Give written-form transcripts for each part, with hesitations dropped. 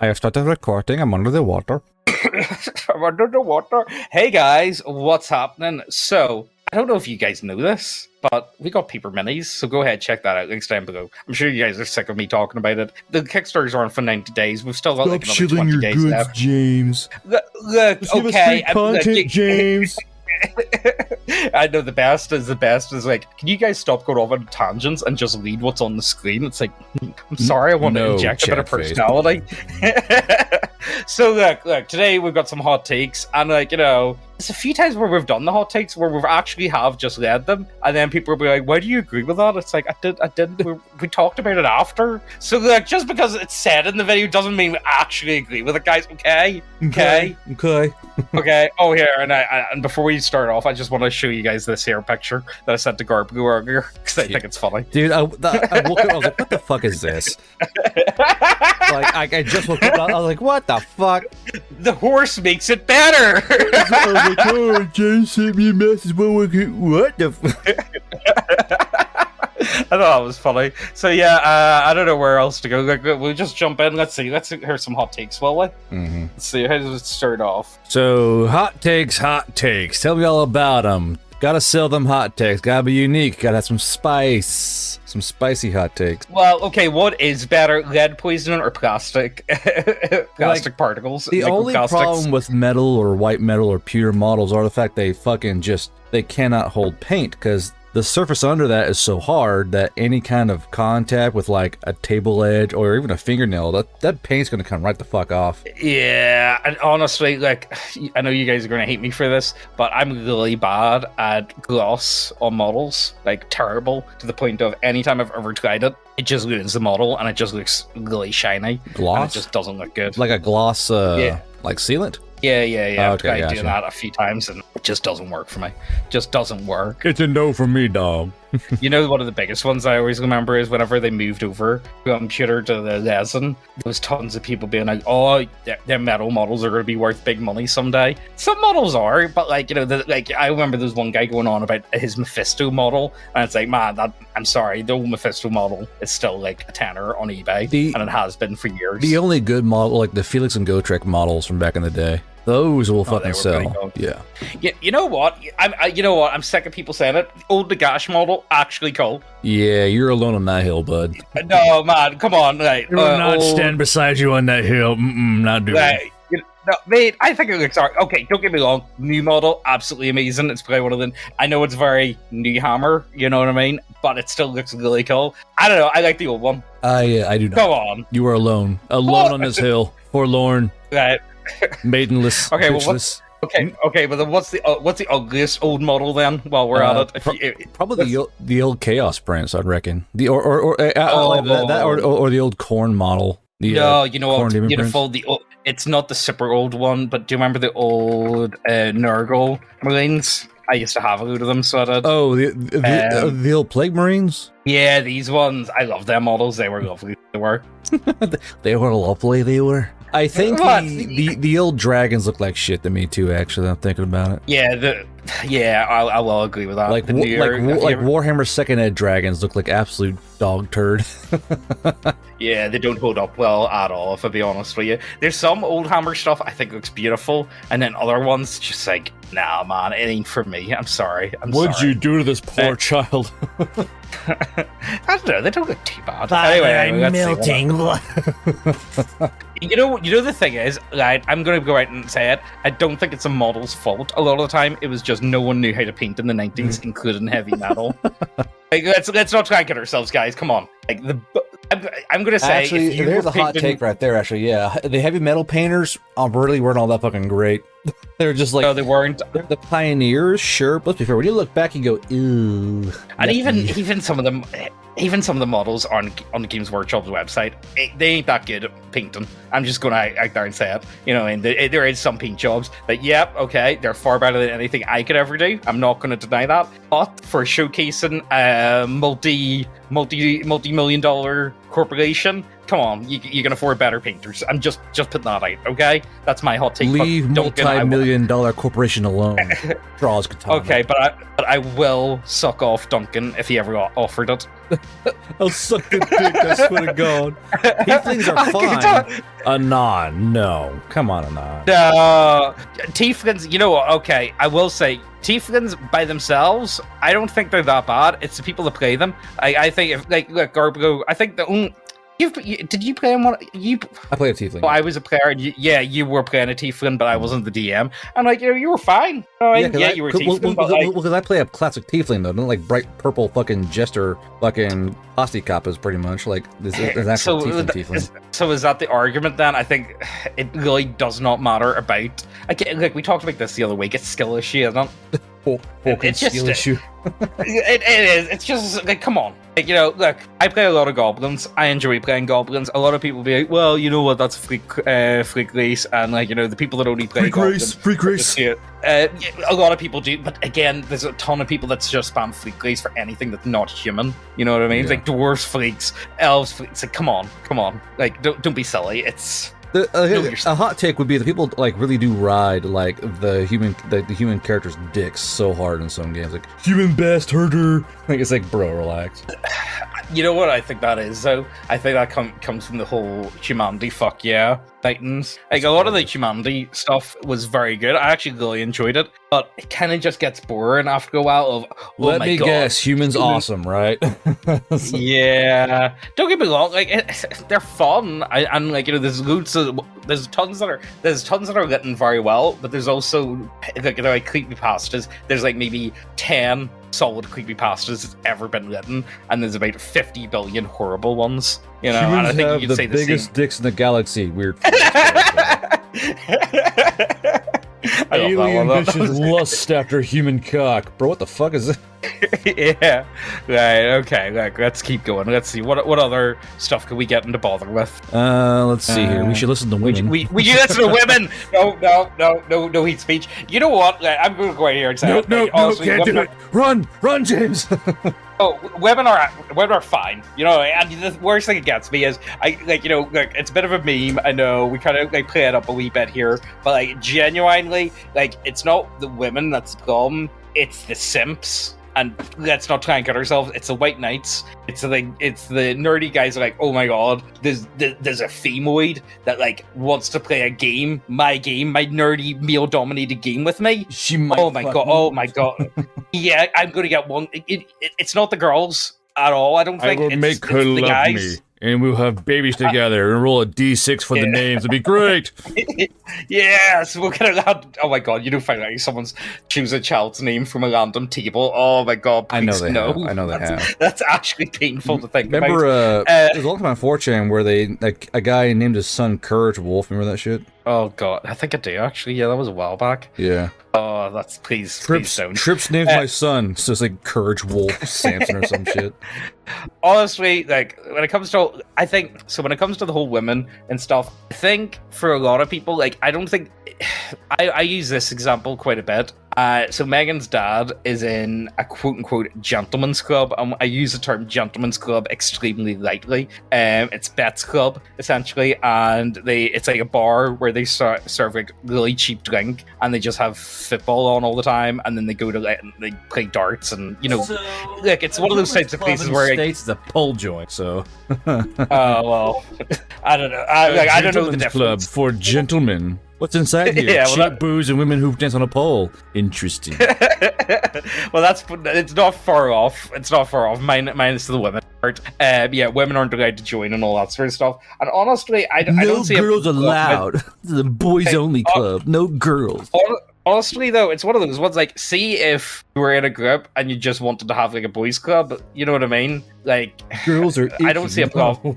I have started recording. I'm under the water. I'm under the water. Hey guys, what's happening? So, I don't know if you guys know this, but we got paper minis, so go ahead, check that out. Links down below. I'm sure you guys are sick of me talking about it. The Kickstarters aren't for 90 days. We've still got like another 20 days goods, left. James. Look, okay. Content, James. I know the best is like, can you guys stop going off on tangents and just read what's on the screen? It's like, I'm sorry, I want to inject a bit of personality. So look, today we've got some hot takes, and there's a few times where we've done the hot takes where we've actually have just read them, and then people will be like, why do you agree with that? It's like, I didn't, we talked about it after. So just because it's said in the video doesn't mean we actually agree with it, guys, okay? Okay. Oh, here, and before we start off, I just want to show you guys this here picture that I sent to Garbu earlier, because I think it's funny. Dude, I woke up, I was like, what the fuck is this? I just woke up, I was like, what the fuck? The horse makes it better! I was like, oh, James sent me a message, what the I thought that was funny. So yeah, I don't know where else to go. We'll just jump in. Let's hear some hot takes, will we? Mm-hmm. Let's see, how does it start off? So, hot takes. Tell me all about them. Gotta sell them hot takes. Gotta be unique. Gotta have some spice. Some spicy hot takes. Well, okay, what is better, lead poisoning or plastic? Plastic particles? The only problem with metal or white metal or pure models are the fact they they cannot hold paint, because the surface under that is so hard that any kind of contact with like a table edge or even a fingernail, that paint's gonna come right the fuck off. Yeah, and honestly, I know you guys are gonna hate me for this, but I'm really bad at gloss on models, like terrible, to the point of anytime I've ever tried it, it just ruins the model and it just looks really shiny. Gloss? And it just doesn't look good. Like a gloss, like sealant? Yeah. I've Okay, tried doing that a few times and it just doesn't work for me. Just doesn't work. It's a no for me, dog. You know, one of the biggest ones I always remember is whenever they moved over computer to the resin, there was tons of people being like, oh, their metal models are going to be worth big money someday. Some models are, but I remember there was one guy going on about his Mephisto model, and it's like, man, I'm sorry, the old Mephisto model is still like a tenner on eBay, and it has been for years. The only good model, like the Felix and Gotrek models from back in the day, those will fucking sell. Yeah. You know what? I'm sick of people saying it. Old Nagash model, actually cool. Yeah, you're alone on that hill, bud. No, man, come on. Right, I will not stand beside you on that hill. Not doing it. No, mate, I think it looks alright. Okay, don't get me wrong. New model, absolutely amazing. It's probably one of them. I know it's very new hammer, you know what I mean? But it still looks really cool. I don't know. I like the old one. I do not. Go on. You are alone. Alone on this hill. Forlorn. Right. Maidenless. Okay, well, okay, but then what's the ugliest old model then? While we're at it, probably the old Chaos Prince, I'd reckon. The or the old Corn model. No, you know what? Beautiful. It's not the super old one, but do you remember the old Nurgle Marines? I used to have a load of them, so I did. Oh, the old Plague Marines? Yeah, these ones. I love them models. They were lovely. They were. They were lovely. They were. I think the old dragons look like shit to me too. Actually, I'm thinking about it. Yeah, I will agree with that. Like Warhammer Second Ed dragons look like absolute dog turd. Yeah, they don't hold up well at all, if I be honest with you. There's some old Hammer stuff I think looks beautiful, and then other ones just like, nah, man, it ain't for me. I'm sorry. What'd you do to this poor child? I don't know. They don't look too bad. Anyway, I'm melting. You know the thing is, right, I'm going to go out and say it, I don't think it's a model's fault. A lot of the time, it was just no one knew how to paint in the 90s, including heavy metal. Let's not try and get ourselves, guys. Come on. I'm going to say... Actually, there's a hot take right there, actually, yeah. The heavy metal painters really weren't all that fucking great. They were just like... No, they weren't. They're the pioneers, sure, but let's be fair, when you look back, you go, ew. And even some of them... Even some of the models on the Games Workshop's website, they ain't that good at painting. I'm just going to out there and say it. You know, and there is some paint jobs that, yep, okay, they're far better than anything I could ever do. I'm not going to deny that. But for showcasing a multi-million-dollar corporation, come on, you can afford better painters. I'm just putting that out, okay? That's my hot take. Leave multi-million-dollar corporation alone. Draws katana. Okay, but I will suck off Duncan if he ever offered it. I'll suck the dick, I swear to God. Tieflings are fine. Anon, no. Come on, Anon. No. Tieflings, you know what? Okay, I will say, Tieflings by themselves, I don't think they're that bad. It's the people that play them. I think, if like, look, Garbo, I think the... did you play on one? I played a tiefling. Well, I was a player, and you were playing a tiefling, but I wasn't the DM. And like, you were fine. You were a tiefling. Because I play a classic tiefling though, not like bright purple fucking jester fucking Ostikapas pretty much. Like there's actual tiefling. So is that the argument then? I think it really does not matter about. Like we talked about this the other week. It's skill issue, isn't it? It's just skill issue. It is. It's just like, come on. Like, you know, look, I play a lot of goblins. I enjoy playing goblins. A lot of people be like, well, you know what, that's freak race, and like, you know, the people that only play goblins, freak race. A lot of people do, but again, there's a ton of people that just spam freak race for anything that's not human. You know what I mean? Yeah. Like dwarves freaks, elves freaks. Like, come on. Like, don't be silly. It's. A hot take would be that people like really do ride like the human character's dicks so hard in some games, like human best herder. Like it's like, bro, relax. You know what I think that is though? I think that comes from the whole humanity fuck yeah Titans. Like a lot of the humanity stuff was very good. I actually really enjoyed it, but it kind of just gets boring after a while. Of let me guess, humans awesome, right? Yeah, don't get me wrong. Like they're fun, and like, you know, there's tons that are written very well, but there's also like, they're like creepypastas. There's like maybe 10 solid creepypastas that's ever been written, and there's about 50 billion horrible ones. You know, humans and I think have you could the say the biggest same. dicks in the galaxy. Weird. Alien bitches lust after human cock. Bro, what the fuck is this? Yeah, right, okay, let's keep going. Let's see, what other stuff can we get into bother with? Let's see here. We should listen to women. We listen to women! No hate speech. You know what? I'm going to go out here and say... No, can't do it! Run, James! Oh, women are fine, you know. And the worst thing it gets me is it's a bit of a meme. I know we kind of like play it up a wee bit here, but like genuinely, like it's not the women that's the problem; it's the simps. And let's not try and kid ourselves. It's the white knights. It's the nerdy guys. Are like, oh my god, there's a femoid that like wants to play a game, my nerdy male-dominated game with me. Oh my god. Yeah, I'm gonna get one. It's not the girls at all. I don't think. I will make her love guys. me, and we'll have babies together and roll a d6 for the names. It'll be great. Yes, we're gonna. Oh my god, you don't find out someone's choose a child's name from a random table. Oh my god, please, I know they no. have. That's actually painful to think about. Remember, there's a long time on 4chan where a guy named his son Courage Wolf. Remember that shit? Oh god, I think I do actually. Yeah, that was a while back. Yeah. Oh, that's please don't. Trips named my son, so it's like Courage Wolf Samson or some shit. Honestly, like when it comes to the whole women and stuff, I think for a lot of people, like I don't think I use this example quite a bit. So Megan's dad is in a quote-unquote gentleman's club. I use the term gentleman's club extremely lightly. It's Bet's club, essentially, and it's like a bar where they serve like really cheap drink, and they just have football on all the time, and then they go to they play darts, and you know, like it's one of those types of places where States is a pole joint. So, well, I don't know. I don't know the difference. Club for gentlemen. What's inside here? Yeah, cheap booze and women who dance on a pole. Interesting. Well, it's not far off. It's not far off. Minus the women part. Yeah, women aren't allowed to join and all that sort of stuff. And honestly, I don't see girls allowed. The boys only club. No girls. Honestly, though, it's one of those ones. Like, see if you were in a group and you just wanted to have like a boys' club. You know what I mean? Like, girls are. I don't see a problem.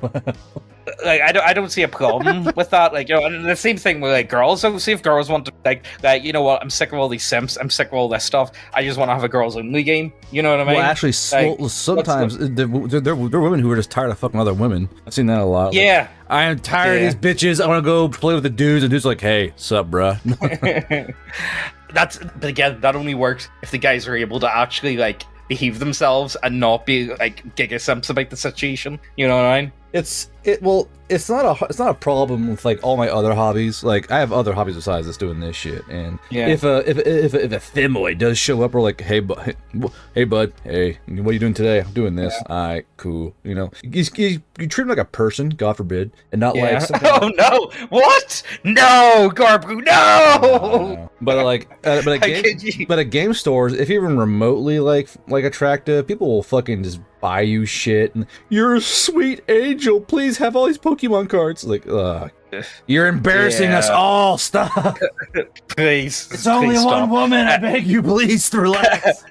Like I don't see a problem with that. Like, you know, and the same thing with like girls. So see if girls want to like you know what? I'm sick of all these simps. I'm sick of all this stuff. I just want to have a girls only game. You know what I mean? Well, actually, sometimes there are women who are just tired of fucking other women. I've seen that a lot. Yeah. Like, I am tired of these bitches. I want to go play with the dudes, and dudes are like, hey, sup, bruh. But again, that only works if the guys are able to actually behave themselves and not be like giga simps about the situation. You know what I mean? It's it's not a problem with like all my other hobbies. Like I have other hobbies besides just doing this shit. And if a Thimoid does show up, or like, hey bud, what are you doing today? I'm doing this. All right, cool. You know, you treat him like a person, God forbid, and not like. Oh no! What? No, Garbrew, no! But at game stores, if you're even remotely like attractive, people will fucking just buy you shit. And you're a sweet angel. Please have all these Pokemon cards. Like, you're embarrassing us all. Stop. Please. It's only one woman. I beg you, please relax.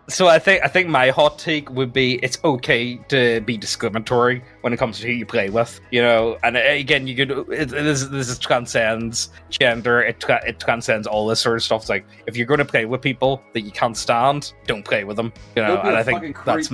So I think my hot take would be it's okay to be discriminatory when it comes to who you play with, you know. And again, you could this transcends gender. It transcends all this sort of stuff. It's like if you're going to play with people that you can't stand, don't play with them, you know. And I think that's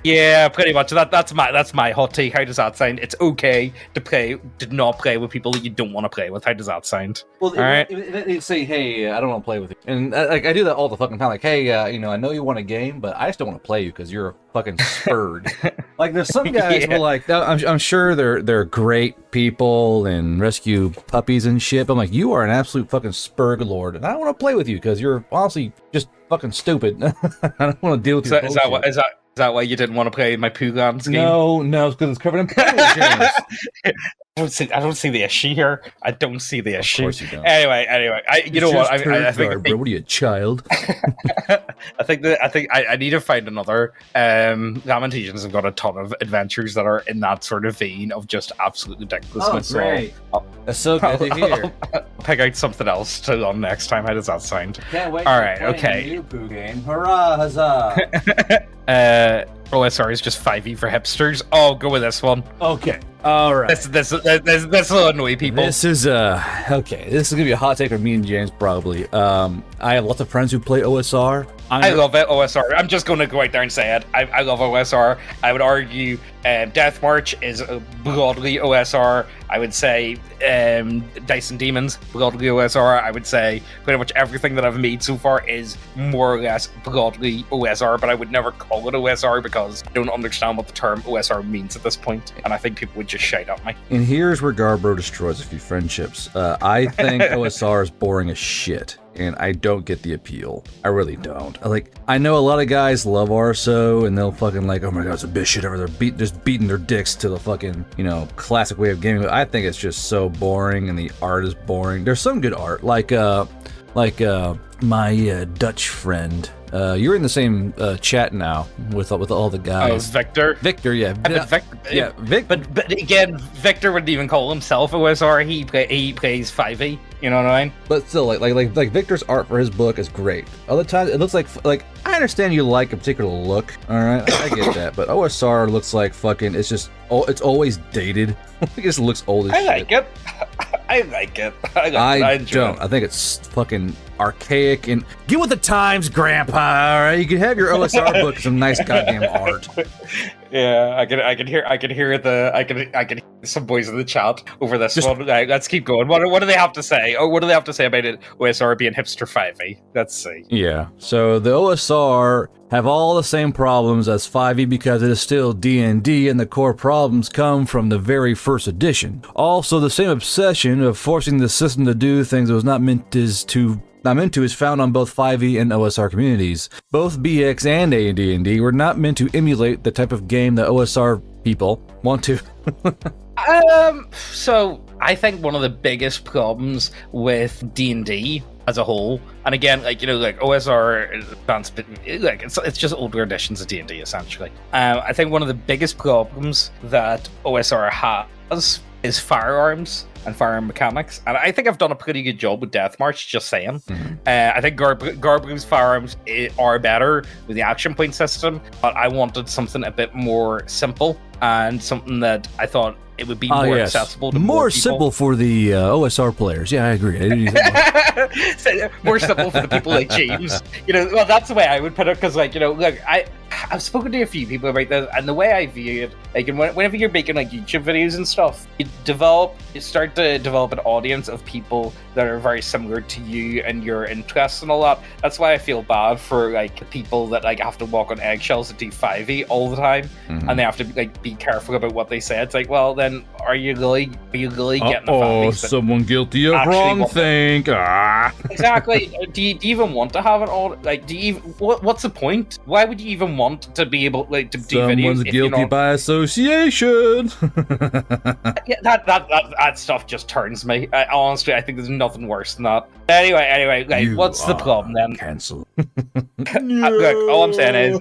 yeah, pretty much. That's my hot take. How does that sound? It's okay to not play with people that you don't want to play with. How does that sound? Well, all right. They say, hey, I don't want to play with you, and like I do that all the fucking time. Like, hey, you know, I know you want a game, but I just don't want to play you because you're a fucking spurg. Like, there's some guys who are like, I'm sure they're great people and rescue puppies and shit. But I'm like, you are an absolute fucking spurg lord, and I don't want to play with you because you're honestly just fucking stupid. I don't want to deal with you. Is that why you didn't want to play my Poogan scheme? No, it's because it's covered in poodle gems. I don't see the issue here. I don't see the issue. Of course you don't. Anyway, you know what? I think, bro, what are you, a child? I think I need to find another. Lamentations have got a ton of adventures that are in that sort of vein of just absolute ridiculousness. Oh, great. That's so good to hear. I'll pick out something else to on next time. How does that sound? Can't wait. All right, okay. A new Poo game. Hurrah, huzzah. OSR is just 5e for hipsters. Oh, go with this one. Okay. All right. This will annoy people. This is okay. This is gonna be a hot take of me and James probably. I have lots of friends who play OSR. I love it, OSR. I'm just going to go out there and say it. I love OSR. I would argue Death March is broadly OSR. I would say Dice and Demons, broadly OSR. I would say pretty much everything that I've made so far is more or less broadly OSR, but I would never call it OSR because I don't understand what the term OSR means at this point, and I think people would just shout at me. And here's where Garbro destroys a few friendships. I think OSR is boring as shit. And I don't get the appeal. I really don't. Like, I know a lot of guys love RSO, and they'll fucking like, oh my god, it's a bitch shit over there, just beating their dicks to the fucking, you know, classic way of gaming. But I think it's just so boring, and the art is boring. There's some good art, like my Dutch friend. You're in the same chat now with all the guys. Oh, Victor. Victor, yeah. But again, Victor wouldn't even call himself OSR. He plays 5e. You know what I mean? But still, like Victor's art for his book is great. Other times it looks like I understand you like a particular look. All right, I get that. But OSR looks like fucking. It's just it's always dated. It just looks old as shit. I like it. I like it. I don't. I think it's fucking archaic and get with the times, Grandpa. All right, you can have your OSR book, some nice goddamn art. Yeah, I can hear some boys in the chat over this one. Let's keep going. What do they have to say? Oh, what do they have to say about it? OSR being hipster 5e. Let's see. Yeah. So the OSR have all the same problems as 5e because it is still D&D, and the core problems come from the very first edition. Also, the same obsession of forcing the system to do things it was not meant to is found on both 5e and OSR communities. Both BX and AD&D were not meant to emulate the type of game that OSR people want to. So I think one of the biggest problems with D&D as a whole, and again, like, you know, like OSR, like it's just older editions of D&D essentially. I think one of the biggest problems that OSR has is firearms and firearm mechanics, and I think I've done a pretty good job with Death March, just saying. I think Garbrew's firearms are better with the action point system, but I wanted something a bit more simple and something that I thought it would be more accessible to more people. Simple for the OSR players. Yeah, I agree. More simple for the people like James. You know, well, that's the way I would put it, because, like, you know, look, I've spoken to a few people about this, and the way I view it, like, whenever you're making like YouTube videos and stuff, you start to develop an audience of people that are very similar to you and your interests and all that. That's why I feel bad for like people that like have to walk on eggshells and do 5e all the time, and they have to like be careful about what they say. It's like, well, then are you really getting a fan base? Someone guilty of wrong thing. Exactly. Do you even want to have it all? Like, do you? What's the point? Why would you even want to be able like to do videos? Someone's guilty by association. Yeah, that stuff just turns me. Honestly, I think there's nothing worse than that. Anyway, like, what's the problem then? Cancel. Look, all I'm saying is,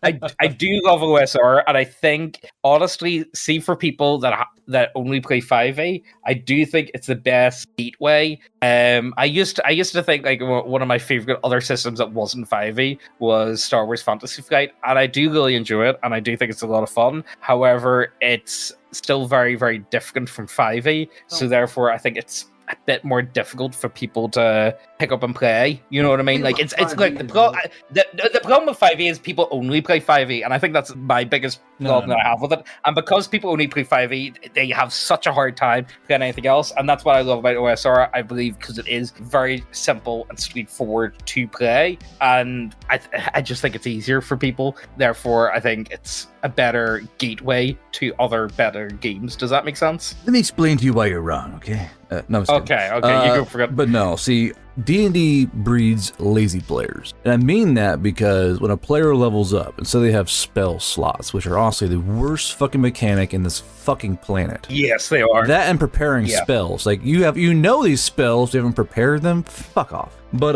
I do love OSR, and I think honestly, see for people that only play 5e, I do think it's the best gateway. I used to think like one of my favorite other systems that wasn't 5e was Star Wars Fantasy Flight, and I do really enjoy it, and I do think it's a lot of fun. However, it's still very, very different from 5e, so therefore I think it's a bit more difficult for people to pick up and play. You know what I mean? Like it's like the problem with 5e is people only play 5e, and I think that's my biggest problem that I have with it. And because people only play 5e, they have such a hard time playing anything else, and that's what I love about OSR. I believe because it is very simple and straightforward to play, and I just think it's easier for people. Therefore, I think it's a better gateway to other better games. Does that make sense? Let me explain to you why you're wrong, okay? No, I'm just kidding. Okay, you go for it. But no, see, D&D breeds lazy players. And I mean that because when a player levels up, and so they have spell slots, which are honestly the worst fucking mechanic in this fucking planet. Yes, they are. That and preparing spells. Like, you know these spells, you haven't prepared them, fuck off. But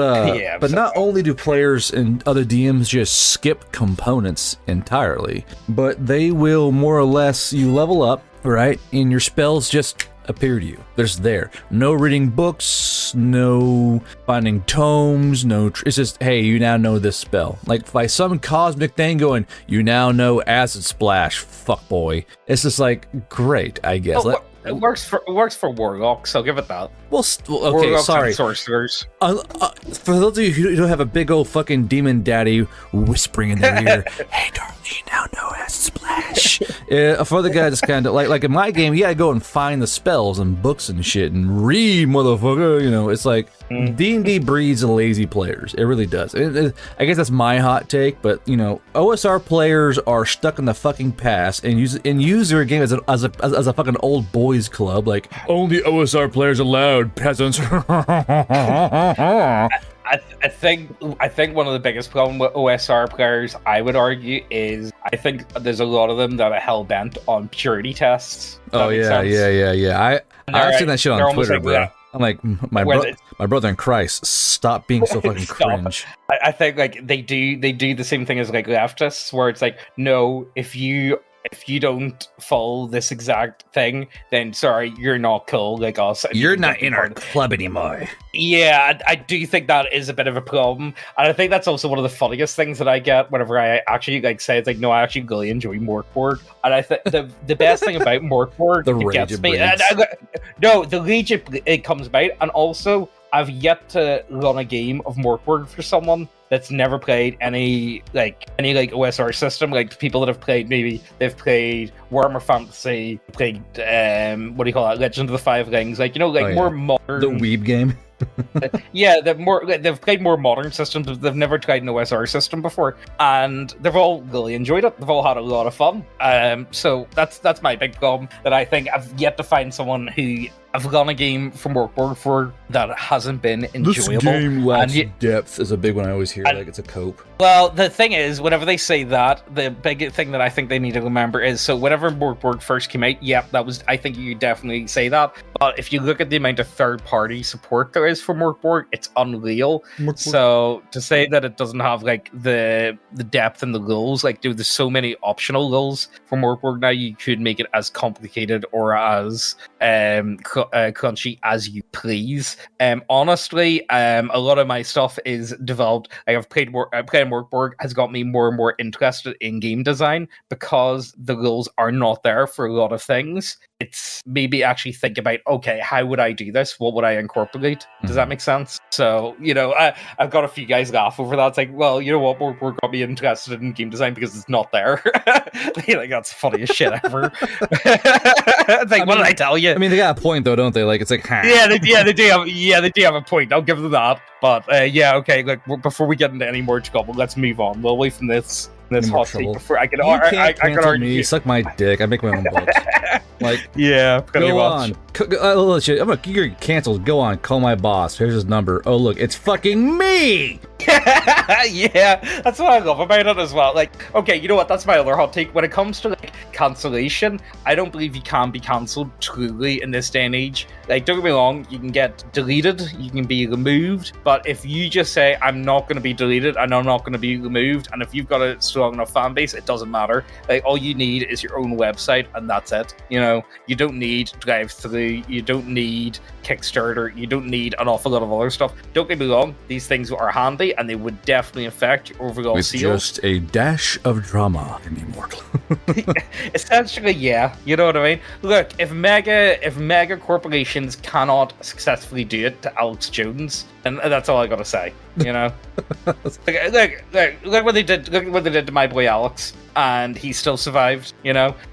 not only do players and other DMs just skip components entirely, but they will more or less, you level up, right? And your spells just appear to you. There. No reading books, no finding tomes, it's just, hey, you now know this spell. Like by some cosmic thing going, you now know Acid Splash, fuck boy. It's just like, great, I guess. It works for warlocks, so give it that. Well, okay, warlocks sorry. And sorcerers. For those of you who don't have a big old fucking demon daddy whispering in their ear, hey, darling, you now know Acid Splash. For the guy that's kind of like in my game, you gotta go and find the spells and books and shit and read, motherfucker. You know, it's like D&D breeds lazy players. It really does. I guess that's my hot take, but you know, OSR players are stuck in the fucking past and use their game as a fucking old boys club. Like, only OSR players allowed, peasants. I think one of the biggest problems with OSR players, I would argue, is I think there's a lot of them that are hell bent on purity tests. Oh yeah. I've seen that shit on Twitter, like, bro. I'm like, my brother in Christ, stop being so fucking cringe. I think like they do the same thing as like leftists, where it's like, no, if you don't follow this exact thing, then sorry, you're not cool like us. You're not in our club anymore. Yeah, I do think that is a bit of a problem, and I think that's also one of the funniest things that I get whenever I actually like say it's like, no, I actually really enjoy Mork Borg, and I think the best thing about Mork Borg gets me. No, the rage it comes about, and also I've yet to run a game of Mork Borg for someone that's never played any OSR system. Like people that have played, maybe they've played Warhammer Fantasy, played Legend of the Five Rings, more modern. The weeb game. Yeah, they've played more modern systems, but they've never tried an OSR system before, and they've all really enjoyed it. They've all had a lot of fun. So that's my big problem, that I think I've yet to find someone who I've run a game from Mork Borg for that hasn't been enjoyable. This game lacks depth is a big one I always hear, like it's a cope. Well, the thing is, whenever they say that, the big thing that I think they need to remember is, so whenever Mork Borg first came out, I think you definitely say that. But if you look at the amount of third-party support there is for Mork Borg, it's unreal. So to say that it doesn't have like the depth and the rules, like there's so many optional rules for Mork Borg now, you could make it as complicated or as crunchy as you please. Honestly, a lot of my stuff is developed. Like I've played Mork Borg has got me more and more interested in game design, because the rules are not there for a lot of things. It's maybe actually think about, okay, how would I do this? What would I incorporate? Does that make sense? So, I've got a few guys laugh over that. It's like, well, you know what, Mork Borg got me interested in game design because it's not there. Like, that's funny as shit ever. It's like, what did I tell you? I mean, they got a point though, don't they? Like, it's like, they do have a point. I'll give them that. But okay, look, before we get into any more trouble, let's move on. We'll wait from this hot take before I can argue. Me, suck my dick. I make my own books. Like, yeah, pretty go much. on. You're canceled. Go on. Call my boss. Here's his number. Oh, look, it's fucking me. Yeah, that's what I love about it as well. Like, okay, you know what? That's my other hot take. When it comes to like cancellation, I don't believe you can be cancelled truly in this day and age. Like, don't get me wrong, you can get deleted, you can be removed, but if you just say, I'm not going to be deleted and I'm not going to be removed, and if you've got a strong enough fan base, it doesn't matter. Like, all you need is your own website, and that's it. You don't need drive-through, you don't need Kickstarter, you don't need an awful lot of other stuff. Don't get me wrong, these things are handy, and they would definitely affect your overall sales. Just a dash of drama in Immortal. Essentially, yeah. You know what I mean? Look, if mega corporations cannot successfully do it to Alex Jones, and that's all I gotta say. Look what they did. Look what they did to my boy Alex, and he still survived.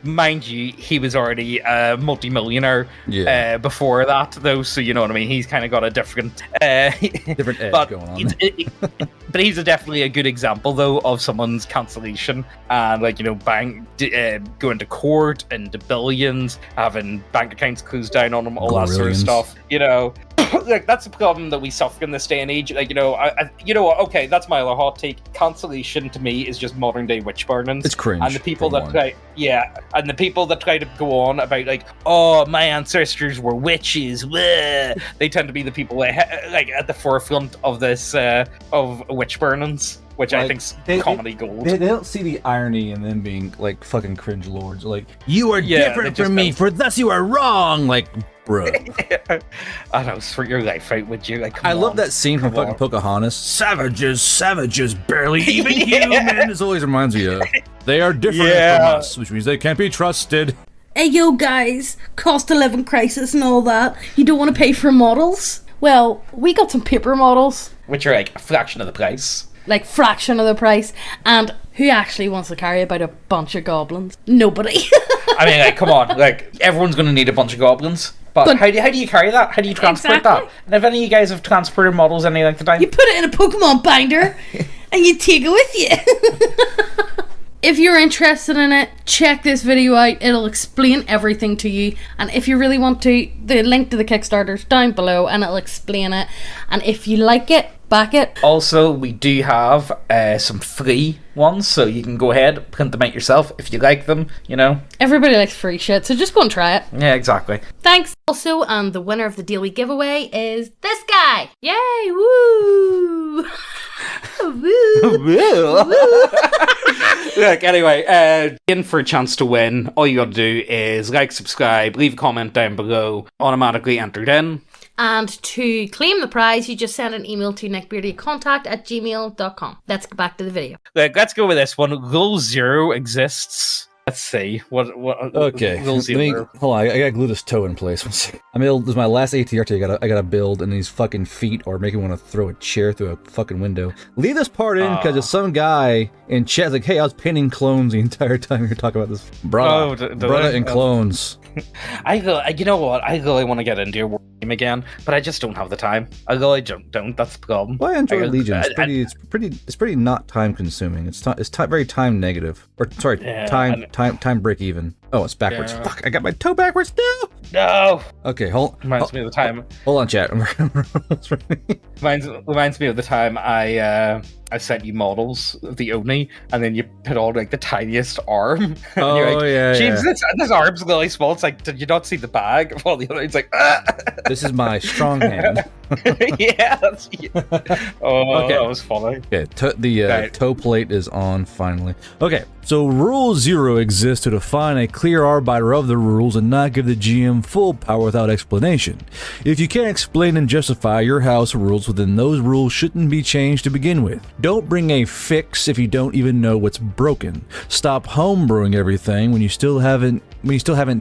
Mind you, he was already a multi-millionaire before that, though. So you know what I mean. He's kind of got a different edge going on. But he's definitely a good example, though, of someone's cancellation and going to court and to billions, having bank accounts closed down on him, all that sort of stuff. Like, that's the problem that we suffer in this day and age. Like, you know what? Okay, that's my other hot take. Cancellation to me is just modern day witch burnings. It's cringe. And the people that try to go on about like, oh, my ancestors were witches. Bleh. They tend to be the people like at the forefront of this of witch burnings, which I think's comedy gold. They don't see the irony in them being like fucking cringe lords. Like, you are different from me, for thus you are wrong. Like, bro. I know, sort your life out, would you? Like, I love that scene from fucking Pocahontas. Savages, barely even human. This always reminds me of. They are different from us, which means they can't be trusted. Hey, yo, guys, cost of living crisis and all that. You don't want to pay for models? Well, we got some paper models. Which are like a fraction of the price. Like, fraction of the price. And who actually wants to carry about a bunch of goblins? Nobody. I mean, like, come on. Like, everyone's going to need a bunch of goblins. But how do you carry that? How do you transport that? And if any of you guys have transported models any length of time? You put it in a Pokemon binder and you take it with you. If you're interested in it, check this video out. It'll explain everything to you. And if you really want to, the link to the Kickstarter's down below and it'll explain it. And if you like it, back it. Also, we do have some free ones, so you can go ahead, print them out yourself if you like them, Everybody likes free shit, so just go and try it. Yeah, exactly. Thanks. Also, the winner of the deal we giveaway is this guy. Yay, woo! Woo! Look, anyway, in for a chance to win, all you gotta do is like, subscribe, leave a comment down below, automatically entered in. And to claim the prize, you just send an email to neckbeardiacontact@gmail.com. Let's go back to the video. Let's go with this one. Rule 0 exists. Let's see. What okay. Rule 0. Hold on, I gotta glue this toe in place. This is my last ATRT I gotta build, and these fucking feet are making me want to throw a chair through a fucking window. Leave this part in because there's some guy in chat's like, hey, I was painting clones the entire time you're talking about this. Brother and clones. You know what? I really want to get into your game again, but I just don't have the time. I really don't. That's the problem. Well, I enjoy Legion. It's pretty not time consuming. It's very time negative. Or sorry, time break even. Oh, it's backwards. Yeah. Fuck! I got my toe backwards. No. Okay, hold. Reminds me of the time. Hold on, chat. reminds me of the time I sent you models of the Oni, and then you put on like the tiniest arm. Oh, you're like, James, this arm's really small. It's like, did you not see the bag? Well, the other, it's like, This is my strong hand. Yeah. That was funny. Okay, toe plate is on finally. Okay, so Rule 0 exists to define a clear arbiter of the rules and not give the GM full power without explanation. If you can't explain and justify your house rules, then those rules shouldn't be changed to begin with. Don't bring a fix if you don't even know what's broken. Stop homebrewing everything when you still haven't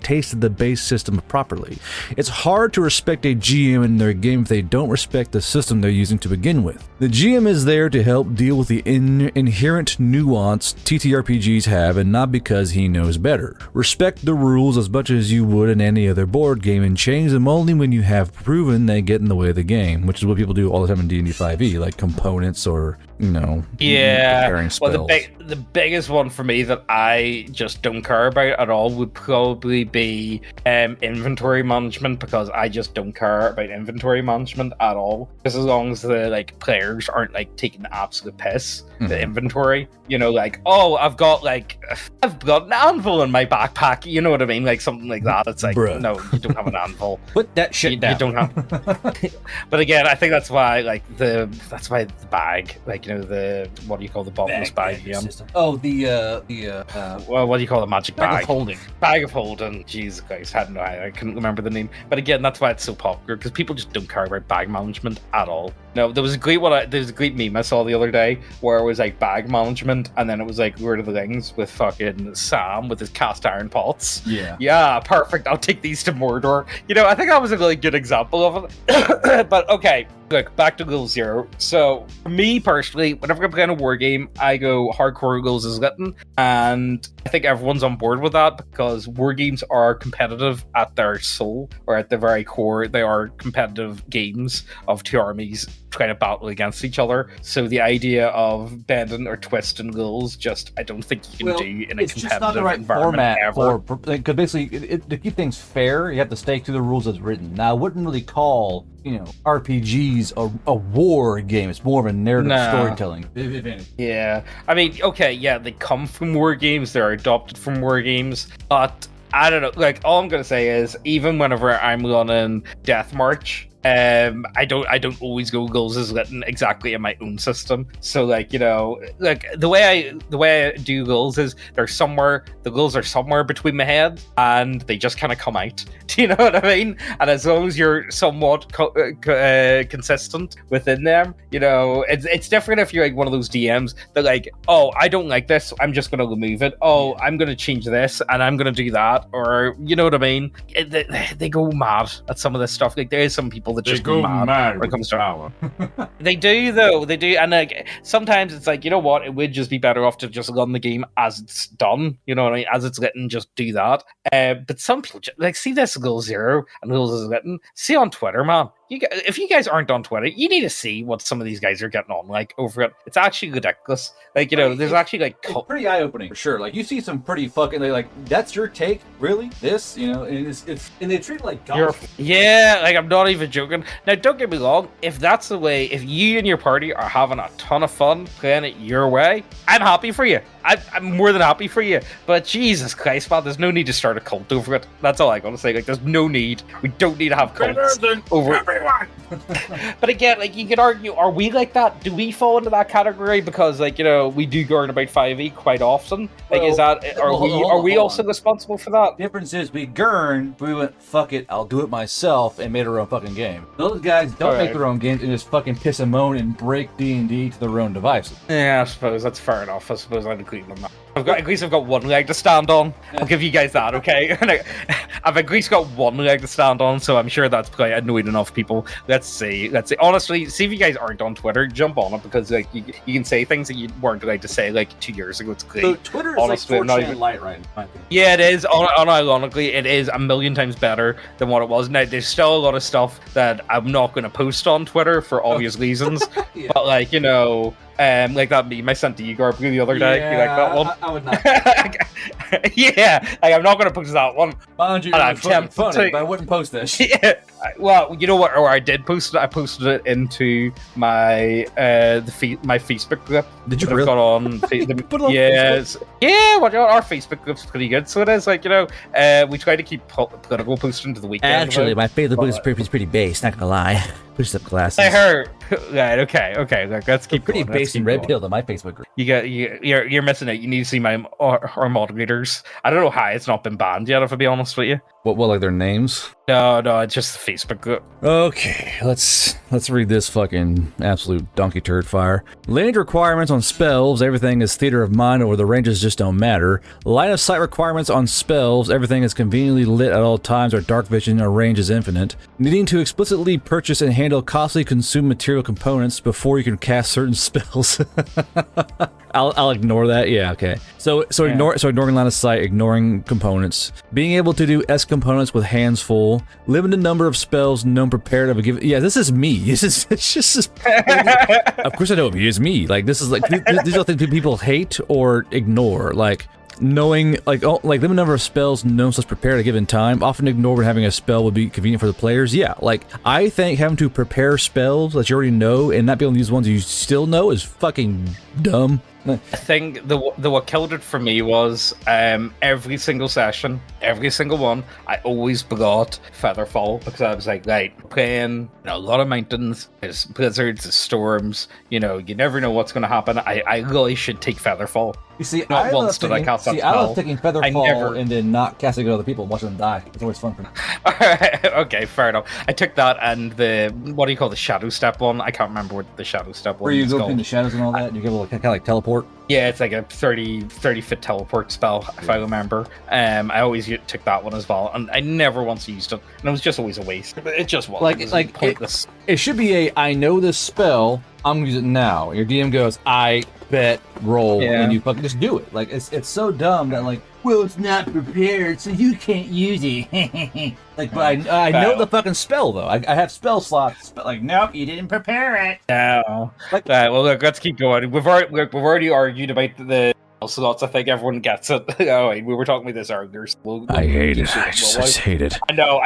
tasted the base system properly. It's hard to respect a GM in their game if they don't respect the system they're using to begin with. The GM is there to help deal with the inherent nuance TTRPGs have, and not because he knows better. Respect the rules as much as you would in any other board game, and change them only when you have proven they get in the way of the game, which is what people do all the time in D&D 5e, like components or, preparing spells. Well, the biggest one for me that I just don't care about at all would probably be inventory management, because I just don't care about inventory management at all. Because as long as the players aren't taking the absolute piss, the inventory, I've got an anvil in my backpack, you know what I mean, something like that. It's Bruh. No, you don't have an anvil. Put that shit down. You don't have. But again, I think that's why the bag, the what do you call the bottomless bag? Oh, what do you call the magic bag? Bag of holding. Bag of holding. Jesus Christ, I couldn't remember the name. But again, that's why it's so popular, because people just don't care about bag management at all. No, there was a great meme I saw the other day where it was bag management, and then it was Lord of the Rings with fucking Sam with his cast iron pots. Yeah, perfect. I'll take these to Mordor. I think that was a really good example of it. But okay, look, back to Rule 0. So for me personally, whenever I'm playing a war game, I go hardcore rules as written, and I think everyone's on board with that, because war games are competitive at their soul, or at the very core. They are competitive games of two armies trying to battle against each other. So the idea of bending or twisting rules, I don't think you can do in a competitive just not the right environment ever. Because basically, to keep things fair, you have to stay to the rules as written. Now, I wouldn't really call RPGs a war game. It's more of a narrative storytelling. Yeah, I mean, okay, yeah, they come from war games. They're adopted from war games, but I don't know. All I'm gonna say is, even whenever I'm running Death March, I don't always go goals as written exactly in my own system. So the way I do goals is the goals are somewhere between my head, and they just kind of come out. Do you know what I mean? And as long as you're somewhat consistent within them, it's different if you're one of those DMs that oh, I don't like this, I'm just gonna remove it. Oh, I'm gonna change this and I'm gonna do that, or you know what I mean? They go mad at some of this stuff. There is some people that just go mad when it comes to power. They do, though. They do. And sometimes it's you know what? It would just be better off to just run the game as it's done. You know what I mean? As it's written, just do that. But some people see this Rule 0 and rules as written. See on Twitter, man. If you guys aren't on Twitter, you need to see what some of these guys are getting on over it. It's actually ridiculous. There's actually it's pretty eye-opening for sure. You see some pretty fucking that's your take, really? This, and and they treat it like golf. Yeah, I'm not even joking. Now, don't get me wrong. If that's the way, if you and your party are having a ton of fun playing it your way, I'm happy for you. I'm more than happy for you. But Jesus Christ, man, there's no need to start a cult over it. That's all I gotta say. There's no need. We don't need to have cults over everyone. But again, you could argue, are we like that? Do we fall into that category? Because we do garden about 5e quite often. Is that are we also responsible for that? The difference is we gurn, we went, fuck it, I'll do it myself, and made our own fucking game. Those guys don't make their own games and just fucking piss and moan and break D&D to their own devices. Yeah, I suppose that's fair enough. I suppose I'd agree on that. At least I've got one leg to stand on. I'll give you guys that, okay? I've at least got one leg to stand on, so I'm sure that's quite annoyed enough people. Let's see. Honestly, see if you guys aren't on Twitter, jump on it, because you can say things that you weren't allowed to say 2 years ago. It's great. So Twitter is honestly, 4chan light, right? Yeah, it is. Unironically, it is a million times better than what it was. Now, there's still a lot of stuff that I'm not going to post on Twitter for obvious reasons. Yeah. But that meme I sent to you, Garb, the other day. Yeah, you like that one? I would not. Yeah, I'm not going to post that one. Mind you, it's fucking funny, but I wouldn't post this. Yeah. Well, you know what? Or I did post it. I posted it into my my Facebook group. Did you really? Got on? Yes. Yeah. Well, our Facebook group's pretty good. So it is we try to keep political posting to the weekend. Actually, my Facebook group is pretty base. Not gonna lie. push up glasses. I heard. Right. Okay. Let's keep pretty going. based and red pilled on my Facebook group. You're missing it. You need to see our moderators. I don't know how it's not been banned yet. If I be honest with you. What like their names? No, it's just the Facebook group. Okay, let's read this fucking absolute donkey turd fire. Land requirements on spells, everything is theater of mind, or the ranges just don't matter. Line of sight requirements on spells, everything is conveniently lit at all times, or dark vision or range is infinite. Needing to explicitly purchase and handle costly consumed material components before you can cast certain spells. I'll ignore that. Yeah, okay. So ignoring line of sight, ignoring components, being able to do S components with hands full, limited number of spells known prepared of a given. Yeah, this is me. It's just. Of course I know it's me. Like this is like these are things people hate or ignore. Like knowing like limited number of spells known / prepared at a given time, often ignore when having a spell would be convenient for the players. Yeah, like I think having to prepare spells that you already know and not be able to use ones you still know is fucking dumb. I think the what killed it for me was every single session, every single one, I always brought Featherfall because I was like, right, playing a lot of mountains, there's blizzards, there's storms, you never know what's going to happen. I really should take Featherfall. You see, I love taking Featherfall and then not casting it on other people and watching them die. It's always fun for me. Okay, fair enough. I took that and what do you call the Shadow Step one? I can't remember what the Shadow Step one is. Where you go called. in the shadows and all that, and you get a little kind of like teleport. Yeah, it's like a 30-foot teleport spell, if I remember. I always took that one as well, and I never once used it, and it was just always a waste. It just was. Like pointless. It should be I know this spell, I'm gonna use it now. Your DM goes, I bet, roll, and you fucking just do it. Like, it's so dumb that, like, well, it's not prepared, so you can't use it. Like, but I know the fucking spell, though. I have spell slots, but, like, nope, you didn't prepare it. No. Like, well, look, let's keep going. We've already argued about the slots. I think everyone gets it. Oh, we were talking about this earlier. So I hate it. I just hate it. I know.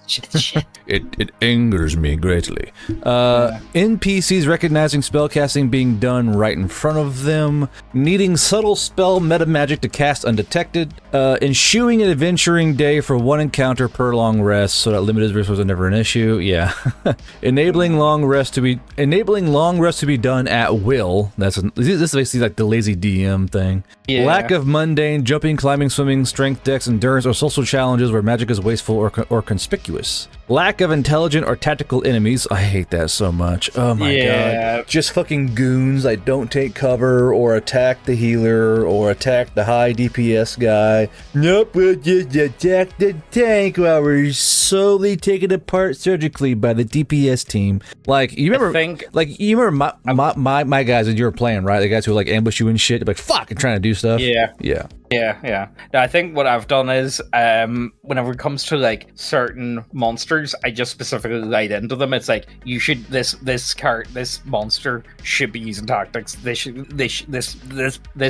Shit. It angers me greatly. NPCs recognizing spellcasting being done right in front of them, needing subtle spell meta magic to cast undetected, eschewing an adventuring day for one encounter per long rest, so that limited resources are never an issue. Yeah, enabling long rest to be done at will. This is basically like the lazy DM thing. Yeah. Lack of mundane jumping, climbing, swimming, strength, dex, endurance, or social challenges where magic is wasteful or conspicuous. Lack of intelligent or tactical enemies. I hate that so much. Oh my god. Just fucking goons that don't take cover or attack the healer or attack the high DPS guy. Nope, we'll just attack the tank while we're slowly taken apart surgically by the DPS team. Like, you remember my guys that you were playing, right? The guys who like ambush you and shit. They're like, fuck, and trying to do stuff. Yeah. Now, I think what I've done is, whenever it comes to like certain monsters, I just specifically light into them. It's like this monster should be using tactics. This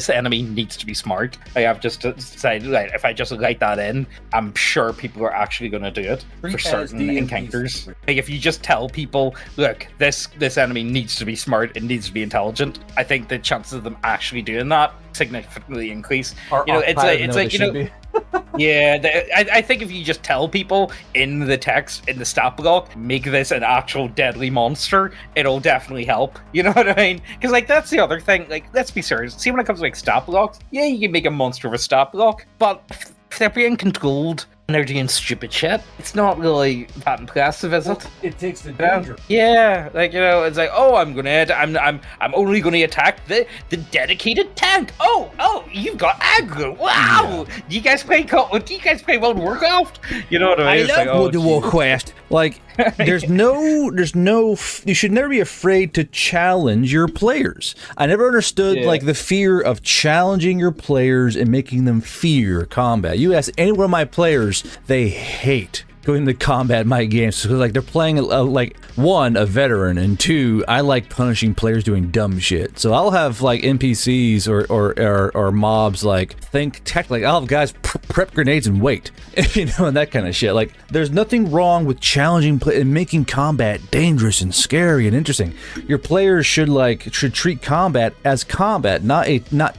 enemy needs to be smart. I have just decided, like, if I just light that in, I'm sure people are actually going to do it for certain encounters. Like, if you just tell people, look, this enemy needs to be smart, it needs to be intelligent, I think the chances of them actually doing that significantly increase. It's like I think if you just tell people in the text, in the stat block, make this an actual deadly monster, it'll definitely help. You know what I mean? Because, like, that's the other thing. Like, let's be serious. See, when it comes to like stat blocks, yeah, you can make a monster of a stat block, but if they're being controlled and they're doing stupid shit, it's not really that impressive, is it? It takes the danger. Yeah, like, it's like, oh, I'm only gonna attack the dedicated tank. Oh, you've got aggro. Wow. Yeah. Do you guys play World of Warcraft? You know what I mean? I love World of Warcraft. Like, there's no. You should never be afraid to challenge your players. I never understood like the fear of challenging your players and making them fear combat. You ask any one of my players, they hate going to combat my games because, like, they're playing like, one, a veteran, and two, I like punishing players doing dumb shit. So I'll have like NPCs or mobs like think tactically. I'll have guys prep grenades and wait, and that kind of shit. Like, there's nothing wrong with challenging play and making combat dangerous and scary and interesting. Your players should treat combat as combat, not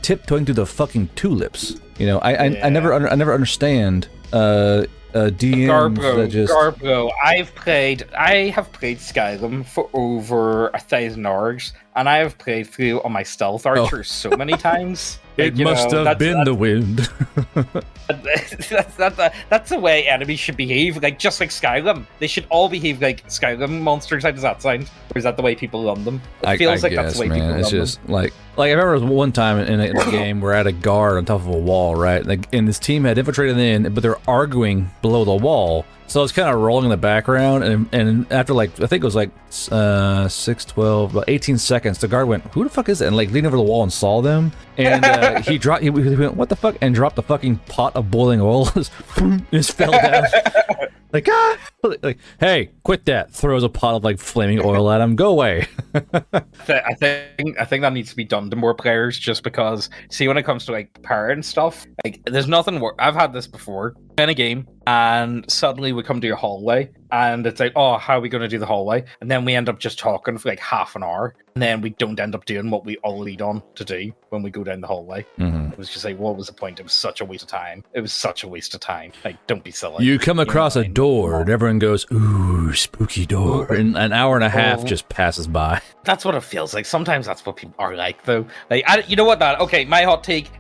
tiptoeing through the fucking tulips. I never understand DMs that just... Garbro, I have played Skyrim for over 1,000 hours, and I have played through on my stealth archer so many times. It must have been the wind. That's the way enemies should behave, like just like Skyrim. They should all behave like Skyrim monsters. How does that sound? Or is that the way people run them? It feels like that's the way people run them. It's just like I remember one time in a game we're at a guard on top of a wall, right? And this team had infiltrated in, but they're arguing below the wall. So I was kind of rolling in the background, and after like, I think it was like 6, 12, about 18 seconds, the guard went, "Who the fuck is that?" And like leaned over the wall and saw them, and he went, "What the fuck?" and dropped the fucking pot of boiling oil, just fell down. Like, hey, quit that. Throws a pot of like flaming oil at him. Go away. I think that needs to be done to more players, just because, see, when it comes to like power and stuff, like there's nothing worse. I've had this before in a game, and suddenly we come to a hallway, and it's like, oh, how are we going to do the hallway? And then we end up just talking for like half an hour, and then we don't end up doing what we all lead on to do when we go down the hallway. It was just like, what was the point? It was such a waste of time. Like, don't be silly. You come across a door, and everyone goes, "Ooh, spooky door," and an hour and a half just passes by. That's what it feels like. Sometimes that's what people are like, though. Like, you know what? Okay, my hot take.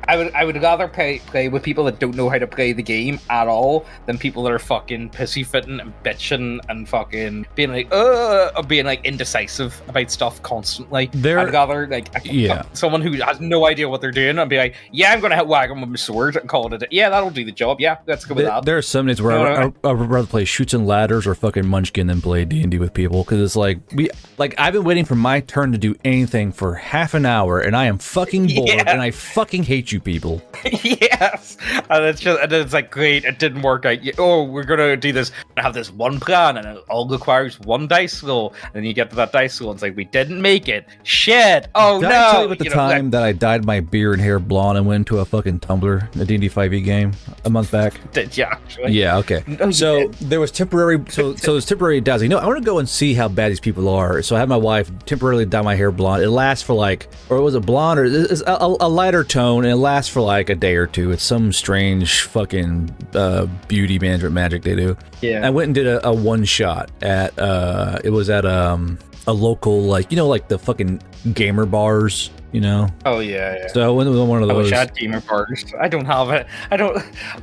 I would rather play with people that don't know how to play the game at all than people that are fucking pussyfooting and bitching and fucking being like, or being like indecisive about stuff constantly. I'd rather like someone who has no idea what they're doing and be like, yeah, I'm gonna whack them with my sword and call it a, yeah, that'll do the job. Yeah, let's go with that. There are some days where I'd rather play Shoots and Ladders or fucking Munchkin than play D&D with people, because it's like I've been waiting for my turn to do anything for half an hour, and I am fucking bored, and I fucking hate you people. Yes, and it's like, great, it didn't work out. Oh, we're gonna do this. I have this one plan, and it all requires one dice roll. And then you get to that dice roll, and it's like, we didn't make it. Shit. Oh no! Did I tell you about the time that I dyed my beard and hair blonde and went to a fucking Tumblr, a D&D 5e game, a month back? Did you actually? Yeah. Okay. No, so there was temporary. So there's temporary dyes. You know, I want to go and see how bad these people are. So I had my wife temporarily dye my hair blonde. It lasts for like, or was it blonde, or it's a lighter tone, and it lasts for like a day or two. It's some strange fucking beauty management magic they do. Yeah. I went and did a one shot at it was at a local, like, you know, like the fucking gamer bars, you know. Oh yeah. So I went to one of those. I wish I had gamer bars. I don't have it.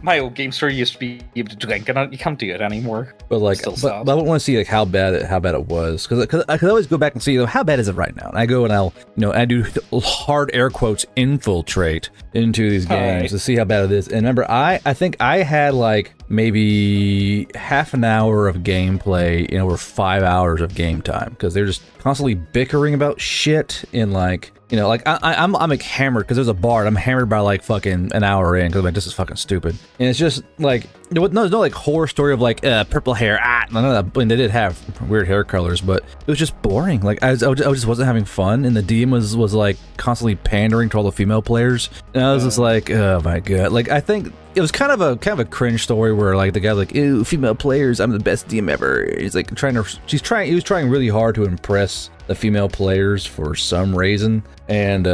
My old game store used to be able to drink, and you can't do it anymore. But like, but I want to see like how bad it was, because I could always go back and see, you know, how bad is it right now. And I go and I'll, you know, I do hard air quotes infiltrate into these games to see how bad it is. And remember, I think I had like maybe half an hour of gameplay in over 5 hours of game time, because they're just constantly bickering about shit. In like, you know, like I'm like hammered because there's a bar, and I'm hammered by like fucking an hour in, because I'm like, this is fucking stupid. And it's just like, there's no like horror story of like purple hair, none of that. And they did have weird hair colors, but it was just boring. Like I just wasn't having fun, and the DM was like constantly pandering to all the female players, and I was just like, oh my god. Like, I think it was kind of a cringe story where like the guy's like, ew, female players, I'm the best DM ever. He's like he was trying really hard to impress the female players for some reason, and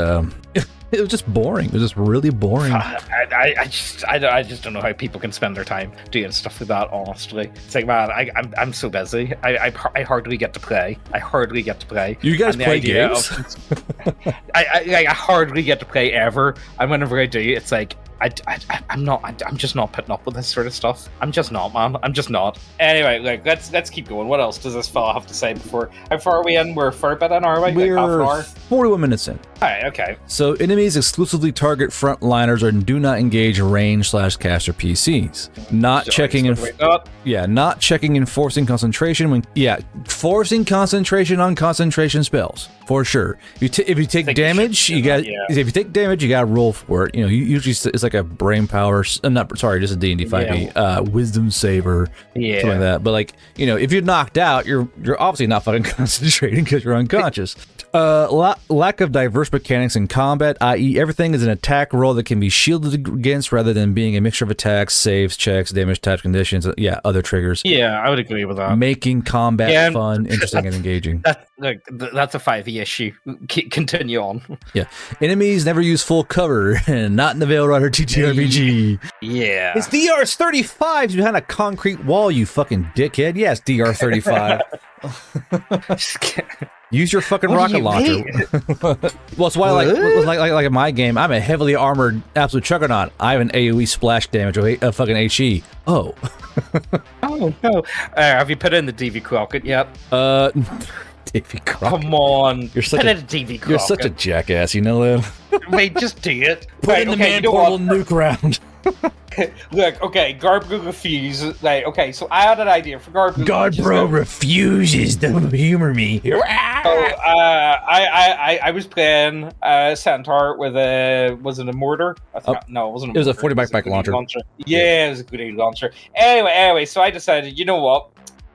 it was just boring. It was just really boring. I just don't know how people can spend their time doing stuff like that, honestly. It's like, man, I'm so busy. I hardly get to play. You guys play games? I hardly get to play ever. And whenever I do, it's like, I'm just not putting up with this sort of stuff. I'm just not, man. I'm just not. Anyway, like, let's keep going. What else does this fella have to say before? How far are we in? We're a fair bit in, are we? We're like half an hour? 41 minutes in. Alright, okay. So enemies exclusively target frontliners or do not engage range/caster PCs. Not checking and forcing concentration when forcing concentration on concentration spells for sure. If you take damage, you got to roll for it. You know, usually it's like a brain power. Just a D&D 5e wisdom saver, something like that. But like, you know, if you're knocked out, you're obviously not fucking concentrating because you're unconscious. Lack of diverse mechanics in combat, i.e. everything is an attack roll that can be shielded against rather than being a mixture of attacks, saves, checks, damage types, conditions, other triggers. Yeah, I would agree with that. Making combat fun, interesting, and engaging. That's a 5e issue. Continue on. Yeah. Enemies never use full cover, not in the Veil Rider TTRPG. Yeah. It's DR-35 behind a concrete wall, you fucking dickhead. Yes, DR-35. Use your fucking rocket launcher. Well, it's why, like in my game, I'm a heavily armored absolute juggernaut. I have an AoE splash damage of fucking HE. Oh. Oh, no. Have you put in the DV Crockett yet? Davy Crockett. Come on. You're such You're such a jackass, you know that? Wait, just do it. Put in the man portal nuke round. Look, okay, Garbro refuses. Like, okay, so I had an idea for Garbro. Garbro refuses to humor me. So, I was playing Centaur with was it a mortar? No, it wasn't. It was a 40 bike launcher. Yeah, it was a grenade launcher. Anyway, so I decided, you know what?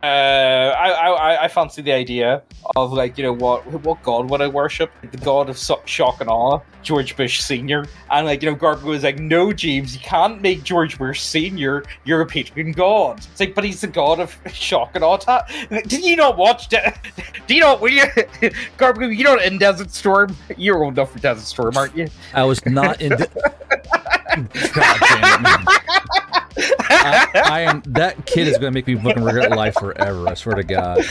I fancy the idea of, like, you know, what god would I worship? The god of shock and awe, George Bush Sr. And, like, you know, Garbo was like, no, James, you can't make George Bush Sr. you're a patron god. It's like, but he's the god of shock and awe. Did you not watch that? Do you not, Garbo, you're not in Desert Storm? You're old enough for Desert Storm, aren't you? I was not in God damn it, man. I am. That kid is going to make me fucking regret life forever. I swear to God.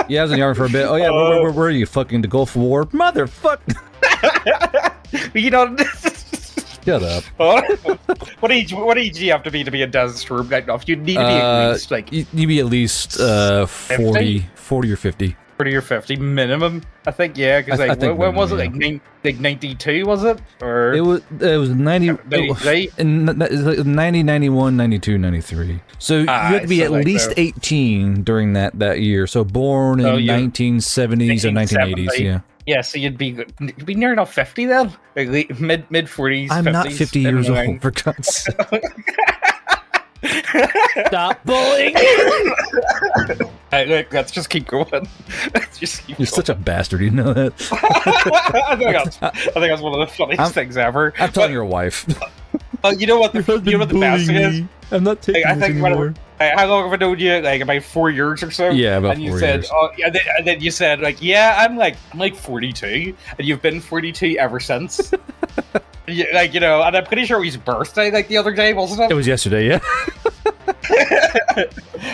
Yeah, I was in the army for a bit. Oh yeah, where were you? Fucking the Gulf War, motherfucker. You know. Shut up. What age do you have to be a Desert Storm night off? You need to be at least like. You be at least 40 or 50. 40 or 50 minimum, I think. Yeah, because like when was it? Like 92, was it? Or it was 90, 90, 91, 92, 93. So you have to be at least 18 during that year. So born in 1970s or 1980s. Yeah. Yeah, so you'd be near enough 50 then, like mid 40s. I'm 50s, not 50 years old, for God's sake. Stop bullying! Look, let's just keep going. You're such a bastard, you know that? I think that's one of the funniest things ever. I'm telling your wife. You know what the best thing is? I'm not taking this anymore. How long have I known you? Like about 4 years or so? Yeah, about 4 years. And then you said, like, yeah, I'm like 42, and you've been 42 ever since. Like, you know, and I'm pretty sure it was his birthday, like, the other day, wasn't it? It was yesterday, yeah.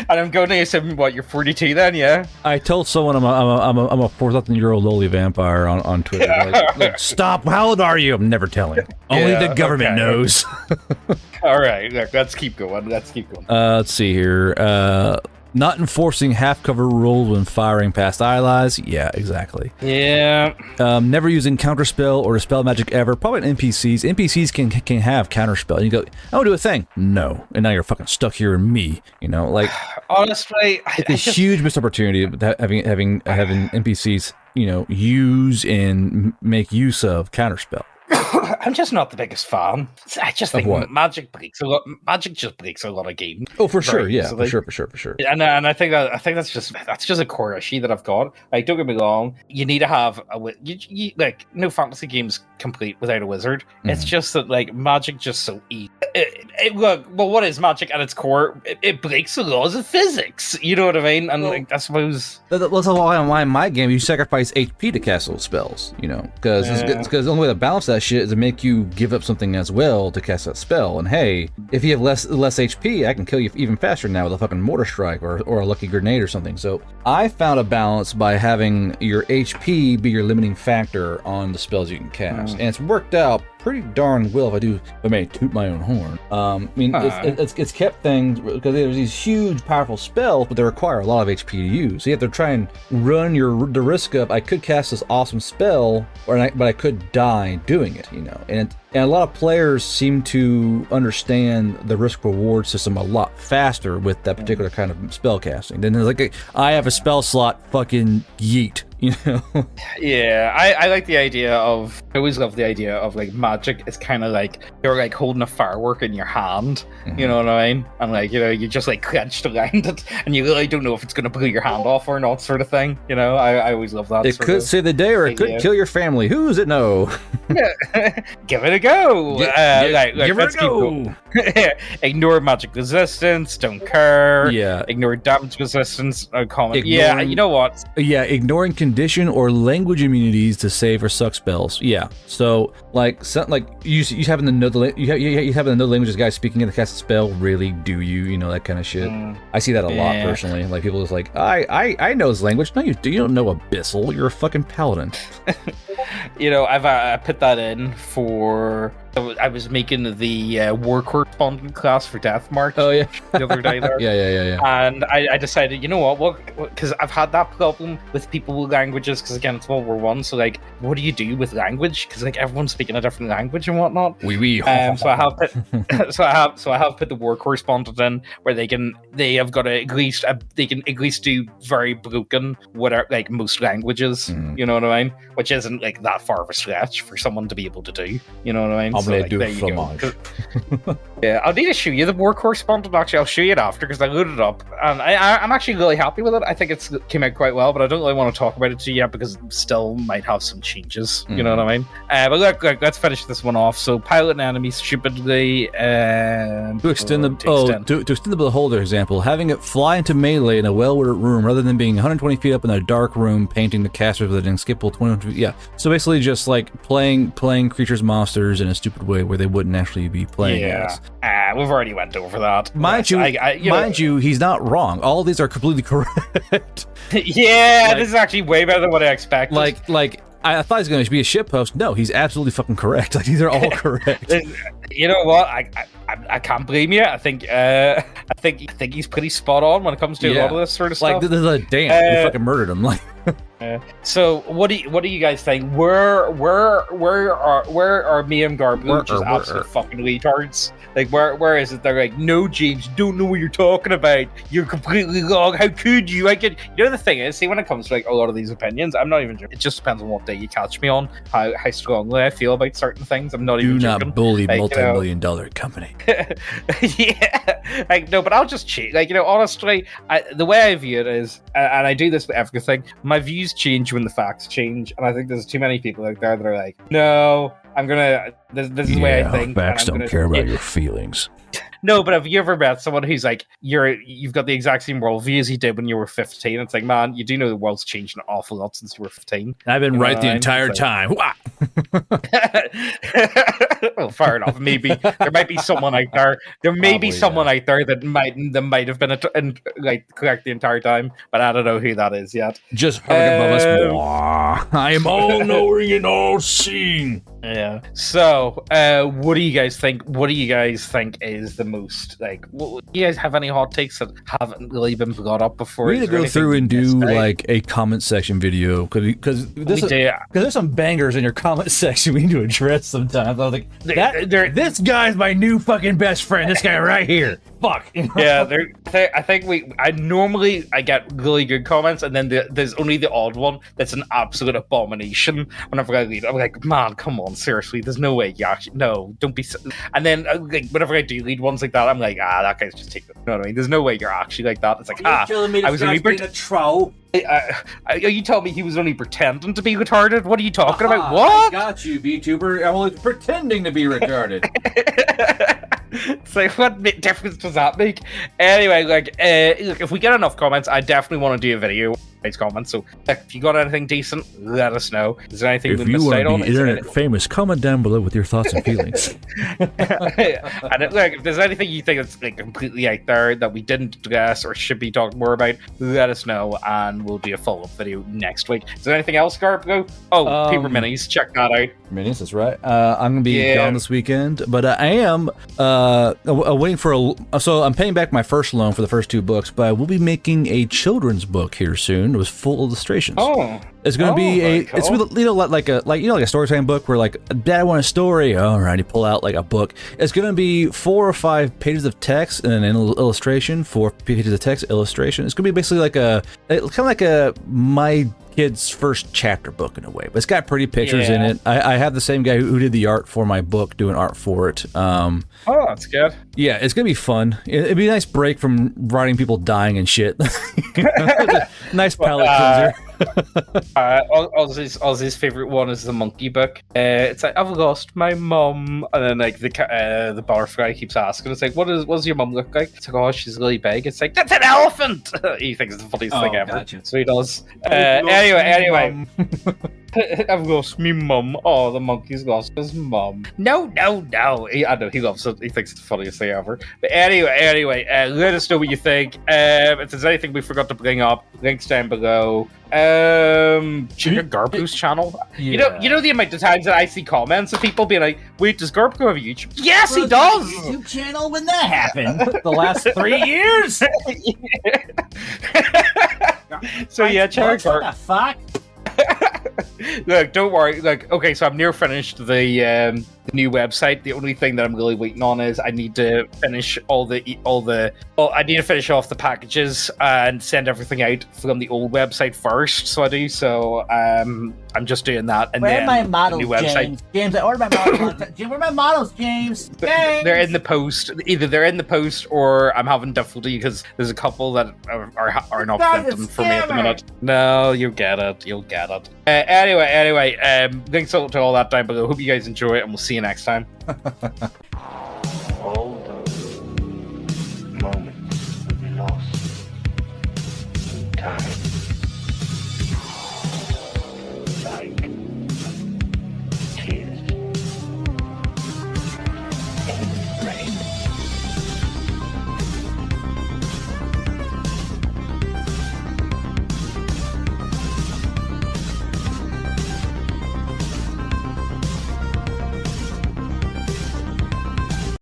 And I'm going to assume, what, you're 42 then, yeah? I told someone I'm a 4,000-year-old lowly vampire on Twitter. Like, stop, how old are you? I'm never telling. Only the government knows. All right, look, let's keep going. Let's see here. Not enforcing half-cover rules when firing past allies. Yeah, exactly. Yeah. Never using counterspell or dispel magic ever. Probably in NPCs. NPCs can have counterspell. And you go, I want to do a thing. No. And now you're fucking stuck here in me. You know, like... Honestly... It's a huge missed opportunity having NPCs, you know, use and make use of counterspell. I'm just not the biggest fan. I just think Magic breaks a lot. Magic just breaks a lot of games. Oh, for sure, yeah, for sure. And I think that's just a core issue that I've got. Like, don't get me wrong, you need to have like, no fantasy games complete without a wizard. It's just that, like, Magic just so easy. Look, well, what is Magic at its core? It breaks the laws of physics. You know what I mean? And like, I suppose that's why in my game you sacrifice HP to cast those spells. You know, because the only way to balance that shit is to make you give up something as well to cast that spell. And hey, if you have less HP, I can kill you even faster now with a fucking mortar strike or a lucky grenade or something. So I found a balance by having your HP be your limiting factor on the spells you can cast, and it's worked out pretty darn well. If I may toot my own horn. I mean, it's kept things, because there's these huge powerful spells, but they require a lot of HP to use. So you have to try and run the risk of, I could cast this awesome spell, but I could die doing it, you know. And a lot of players seem to understand the risk-reward system a lot faster with that particular kind of spell casting. Then there's like, I have a spell slot, fucking yeet. you know? Yeah, I like the idea of, I always love the idea of like magic is kind of like you're like holding a firework in your hand, you know what I mean? And like, you know, you just like clenched around it and you really don't know if it's going to blow your hand off or not, sort of thing. You know, I always love that. It could save the day or it could kill your family. Who does it know? Give it a go. Give it a go. Ignore magic resistance. Don't care. Yeah. Ignore damage resistance. Common. Yeah. You know what? Yeah. Ignoring condition or language immunities to save or suck spells. Yeah. So like you happen to know you happen to know the language this guy's speaking in the cast a spell. Really, do you? You know, that kind of shit. I see that a lot personally. Like people just like I know his language. No, you do. You don't know Abyssal. You're a fucking paladin. You know, I put that in for. I was making the war correspondent class for Death March. Oh yeah, the other day there. Yeah. And I decided, you know what? Because I've had that problem with people with languages. Because again, it's World War I. So like, what do you do with language? Because like everyone's speaking a different language and whatnot. Oui. So I have put, so I have put the war correspondent in where they can at least do very broken whatever like most languages. You know what I mean? Which isn't like that far of a stretch for someone to be able to do. You know what I mean? Like, do fromage. Yeah, I'll need to show you the war correspondent. Actually, I'll show you it after because I loaded it up, and I'm actually really happy with it. I think it's came out quite well, but I don't really want to talk about it to you yet because it still might have some changes. You know what I mean? But look, let's finish this one off. So, pilot an enemy stupidly. To extend the beholder example, having it fly into melee in a well-lit room rather than being 120 feet up in a dark room, painting the casters with an skippable 20 feet. Yeah, so basically just like playing creatures, monsters in a stupid way where they wouldn't actually be playing as. We've already went over that. Mind you, he's not wrong. All these are completely correct. This is actually way better than what I expected. Like I thought he was going to be a shitpost. No, he's absolutely fucking correct. Like these are all correct. You know what? I can't blame you. I think he's pretty spot on when it comes to a lot of this sort of stuff. Like this is a damn. You fucking murdered him. Like. So what do you guys think? Where are me and Garbu just absolute fucking retards? Like where is it? They're like, no, James, you don't know what you're talking about. You're completely wrong. How could you? You know the thing is, see, when it comes to like a lot of these opinions, I'm not even joking. It just depends on what day you catch me on, how strongly I feel about certain things. I'm not even joking. Do not bully multi-million-dollar company. Yeah, like no, but I'll just cheat. Like, you know, honestly, the way I view it is, and I do this with everything. My views change when the facts change, and I think there's too many people out there that are like, no, I'm gonna. This is the way I think. Facts don't care about your feelings. No, but have you ever met someone who's like, you've got the exact same worldview as you did when you were 15? It's like, man, you do know the world's changed an awful lot since you were 15. I've been right the entire time. Well, fair enough. Maybe there might be someone out there. There may be someone out there that might have been correct the entire time, but I don't know who that is yet. Just heard above us. I am all knowing and all seeing. Yeah. So, what do you guys think? What do you guys think is the most like? Do you guys have any hot takes that haven't really been brought up before? We need to go through and do like a comment section video because there's some bangers in your comment section we need to address sometimes. I was like, this guy's my new fucking best friend. This guy right here. Fuck. Yeah, I think I normally get really good comments, and then there's only the odd one that's an absolute abomination. Whenever I read it, I'm like, man, come on, seriously, there's no way you actually, no, don't be. And then like whenever I do read ones like that, I'm like, that guy's just taking it. You know what I mean? There's no way you're actually like that. It's like, I was only being a troll. Are you telling me he was only pretending to be retarded? What are you talking about? What? I got you, VTuber. I'm only pretending to be retarded. It's like, what difference does that make? Anyway, like, look, if we get enough comments, I definitely want to do a video. Nice comments. So, if you got anything decent, let us know. Is there anything we missed out on? If you want to be internet famous, comment down below with your thoughts and feelings. And look, if there's anything you think that's like completely out there that we didn't address or should be talking more about, let us know, and we'll do a follow-up video next week. Is there anything else, Garbo? Oh, Paper Minis. Check that out. Minis, that's right. I'm gonna be gone this weekend, but I am waiting for so I'm paying back my first loan for the first 2 books, but I will be making a children's book here soon with full illustrations. It's going to be it's like a story time book where like, Dad, I want a story. All right, you pull out like a book. It's going to be 4 or 5 pages of text and an illustration. 4 pages of text, illustration. It's going to be basically like kind of like my kid's first chapter book in a way, but it's got pretty pictures in it. I have the same guy who did the art for my book doing art for it. Oh, that's good. Yeah, it's gonna be fun. It'd be a nice break from writing people dying and shit. Nice palate cleanser. Ozzy's favorite one is the monkey book. It's like, I've lost my mum, and then like the butterfly keeps asking, it's like, what does your mum look like? It's like, oh, she's really big. It's like, that's an elephant. He thinks it's the funniest thing ever. Gotcha. So he does. Anyway. I've lost me mum. Oh, the monkey's lost his mum. No. I know he loves it. He thinks it's the funniest thing ever. But anyway, let us know what you think. If there's anything we forgot to bring up, links down below. Check out Garbu's channel. Yeah. You know the amount of times that I see comments of people being like, "Wait, does Garbu have a YouTube?" Yes, he does. YouTube channel when that happened. The last 3 years. So yeah, check out What the fuck? Look, don't worry. Look, okay, so I'm near finished the new website. The only thing that I'm really waiting on is I need to finish I need to finish off the packages and send everything out from the old website first. So I do. So I'm just doing that, and Where then are my models, the new website. James, I ordered my models. Where are my models, James? They're in the post. Either they're in the post, or I'm having difficulty because there's a couple that are not printing for me at the minute. No, you'll get it. Anyway, links to all that down below. Hope you guys enjoy it, and we'll see you next time.